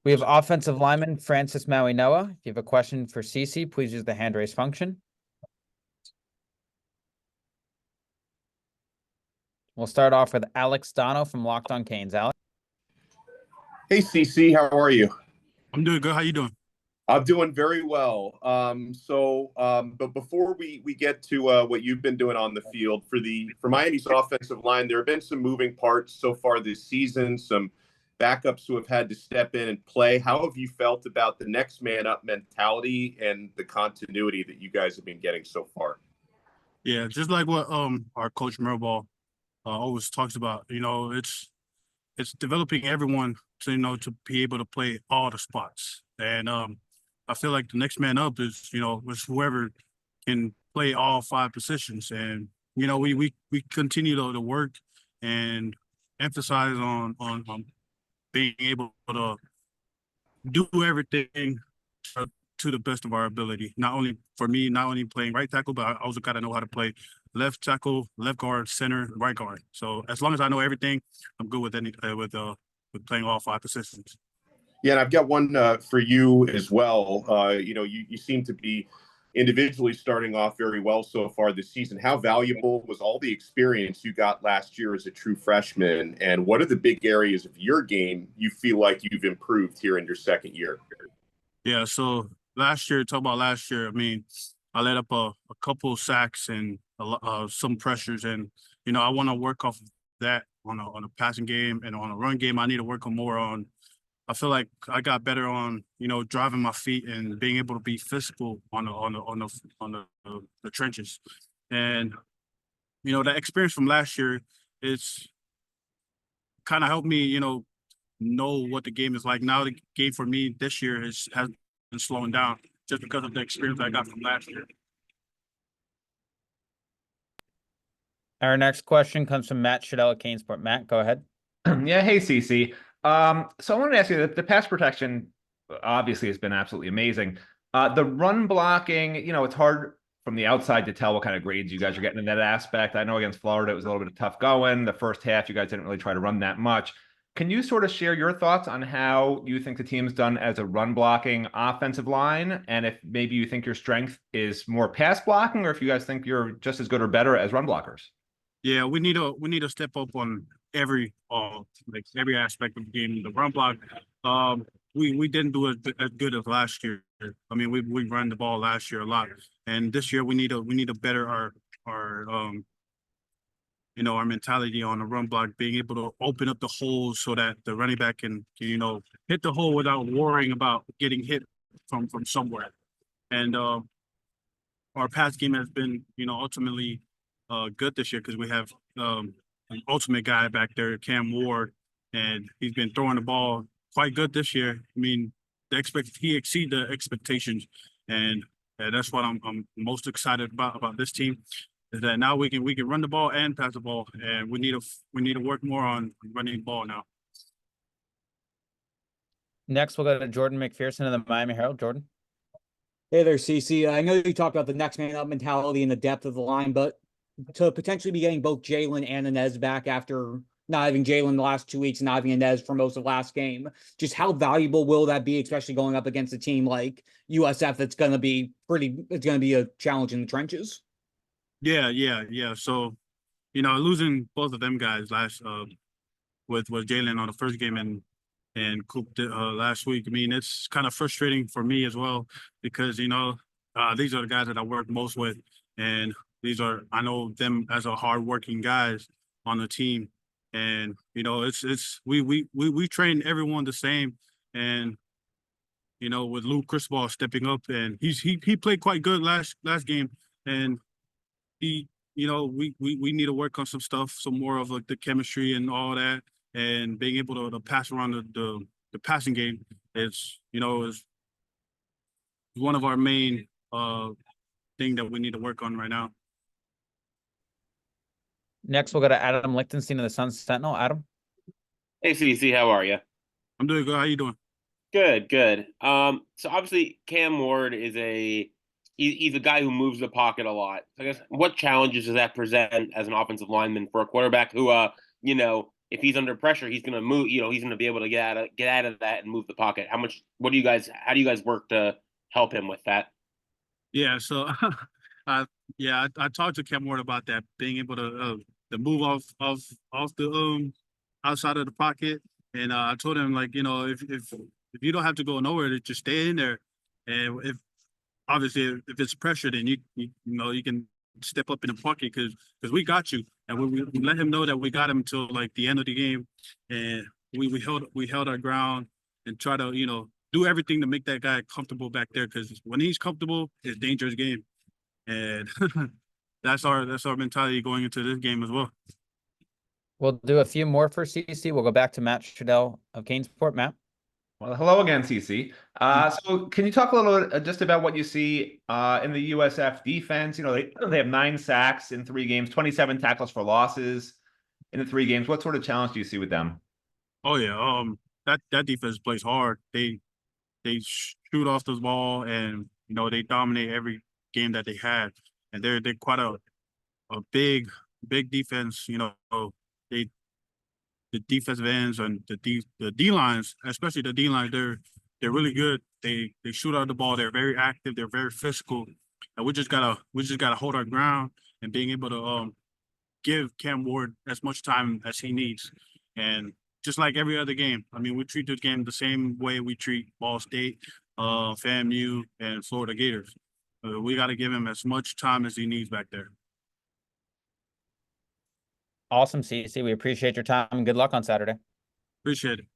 We have offensive lineman Francis Mauigoa. If you have a question for CC, please use the hand raise function. We'll start off with Alex Dono from Locked On Canes. Alex. Hey, CC, how are you? I'm doing good. How you doing? I'm doing very well. But before we get to what you've been doing on the field for Miami's offensive line, there have been some moving parts so far this season. Some backups who have had to step in and play. How have you felt about the next man up mentality and the continuity that you guys have been getting so far? Yeah, just like what our coach Mirabal always talks about. It's developing everyone to be able to play all the spots, and I feel like the next man up is whoever can play all five positions, and we continue to work and emphasize on being able to do everything to the best of our ability. Not only for me, not only playing right tackle, but I also got to know how to play left tackle, left guard, center, right guard. So as long as I know everything, I'm good with with playing all five positions. Yeah, and I've got one for you as well. You seem to be individually starting off very well so far this season. How valuable was all the experience you got last year as a true freshman? And what are the big areas of your game you feel like you've improved here in your second year? Yeah, so talk about last year, I mean, I let up a couple of sacks and some pressures. And, I want to work off of that on a passing game and on a run game. I need to work on more on. I feel like I got better on, driving my feet and being able to be physical on the trenches. And, that experience from last year, it's kind of helped me, know what the game is like. Now the game for me this year has been slowing down just because of the experience I got from last year. Our next question comes from Matt Shadell at Canesport. Matt, go ahead. Yeah, hey CC. So I wanted to ask you that the pass protection obviously has been absolutely amazing. The run blocking, it's hard from the outside to tell what kind of grades you guys are getting in that aspect. I know against Florida it was a little bit of tough going. The first half, you guys didn't really try to run that much. Can you sort of share your thoughts on how you think the team's done as a run blocking offensive line? And if maybe you think your strength is more pass blocking, or if you guys think you're just as good or better as run blockers? Yeah, we need to step up on every every aspect of the game. The run block, we didn't do it as good as last year. I mean, we ran the ball last year a lot, and this year we need to better our our mentality on the run block, being able to open up the holes so that the running back can hit the hole without worrying about getting hit from somewhere. And our pass game has been ultimately good this year because we have an ultimate guy back there, Cam Ward, and he's been throwing the ball quite good this year. I mean, he exceeded the expectations, and that's what I'm most excited about this team. Is that now we can run the ball and pass the ball, and we need to work more on running the ball now. Next, we'll go to Jordan McPherson of the Miami Herald. Jordan. Hey there, CC. I know you talked about the next man up mentality and the depth of the line, but to potentially be getting both Jalen and Inez back after not having Jalen the last 2 weeks and not having Inez for most of last game, just how valuable will that be, especially going up against a team like USF that's going to be a challenge in the trenches? Yeah. So, losing both of them guys with Jalen on the first game and Coop last week, I mean, it's kind of frustrating for me as well because, these are the guys that I work most with, and I know them as a hardworking guys on the team, and we train everyone the same, and with Luke Cristobal stepping up, and he played quite good last game, and we need to work on some stuff, some more of like the chemistry and all that, and being able to pass around the passing game is one of our main thing that we need to work on right now. Next, we'll go to Adam Lichtenstein of the Sun Sentinel. Adam. Hey, CC, how are you? I'm doing good. How you doing? Good. So obviously Cam Ward is he's a guy who moves the pocket a lot. I guess what challenges does that present as an offensive lineman for a quarterback who if he's under pressure, he's gonna move. You know, he's gonna be able to get out of that and move the pocket. How do you guys work to help him with that? Yeah, so I talked to Cam Ward about that, being able to move off the outside of the pocket, and I told him, like, you know, if you don't have to go nowhere, to just stay in there, and if obviously if it's pressure, then you know you can step up in the pocket because we got you, and we let him know that we got him until like the end of the game, and we held our ground and try to, you know, do everything to make that guy comfortable back there, because when he's comfortable, it's a dangerous game, and that's our mentality going into this game as well. We'll do a few more for CC. We'll go back to Matt Trudell of Canesport. Matt. Well, hello again, CC. So can you talk a little bit just about what you see in the USF defense? You know, they have 9 sacks in 3 games, 27 tackles for losses in the 3 games. What sort of challenge do you see with them? Oh yeah, that defense plays hard. They shoot off the ball, and you know they dominate every game that they had, and they're quite a big defense. You know, they the defensive ends and the D lines, especially the D lines, they're really good. They shoot out the ball. They're very active. They're very physical, and we just gotta hold our ground and being able to give Cam Ward as much time as he needs. And just like every other game, I mean, we treat this game the same way we treat Ball State, FAMU, and Florida Gators. We got to give him as much time as he needs back there. Awesome, CC. We appreciate your time and good luck on Saturday. Appreciate it.